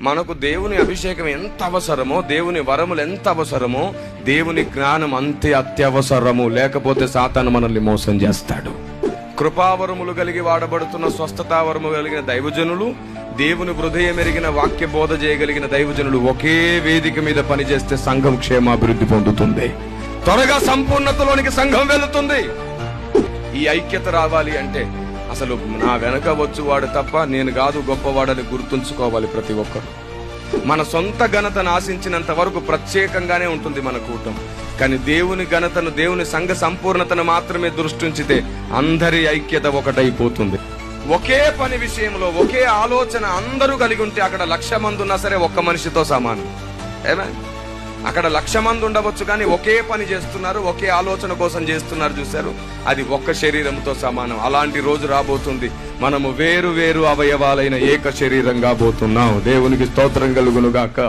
మనకు దేవుని అభిషేకం ఎంత అవసరమో, దేవుని వరములు ఎంత అవసరమో, దేవుని జ్ఞానం అంతే అత్యవసరము. లేకపోతే సాతాను మనల్ని మోసం చేస్తాడు. కృపావరములు కలిగి వాడబడుతున్న, స్వస్థతావరము కలిగిన దైవజనులు, దేవుని హృదయం ఎరిగిన వాక్య బోధ చేయగలిగిన దైవజనులు ఒకే వేదిక మీద పనిచేస్తే సంఘం క్షేమాభివృద్ధి పొందుతుంది. త్వరగా సంపూర్ణతలోనికి సంఘం వెళుతుంది. ఈ ఐక్యత రావాలి అంటే అసలు నా వెనక వచ్చువాడు తప్ప నేను కాదు గొప్పవాడని గుర్తుంచుకోవాలి ప్రతి ఒక్కరు. మన సొంత ఘనతను ఆశించినంత వరకు ప్రత్యేకంగానే ఉంటుంది మన కూటం. కానీ దేవుని ఘనతను, దేవుని సంఘ సంపూర్ణతను మాత్రమే దృష్టించితే అందరి ఐక్యత ఒకటైపోతుంది. ఒకే పని విషయంలో ఒకే ఆలోచన అందరూ కలిగి ఉంటే అక్కడ 1,00,000 మంది ఉన్నా సరే ఒక్క మనిషితో సమానం. ఏమే, అక్కడ 1,00,000 మంది ఉండవచ్చు, కానీ ఒకే పని చేస్తున్నారు, ఒకే ఆలోచన కోసం చేస్తున్నారు. చూశారు, అది ఒక్క శరీరంతో సమానం. అలాంటి రోజు రాబోతుంది. మనము వేరు వేరు అవయవాలైన ఏక శరీరం కాబోతున్నాం. దేవునికి స్తోత్రం కలుగును గాక.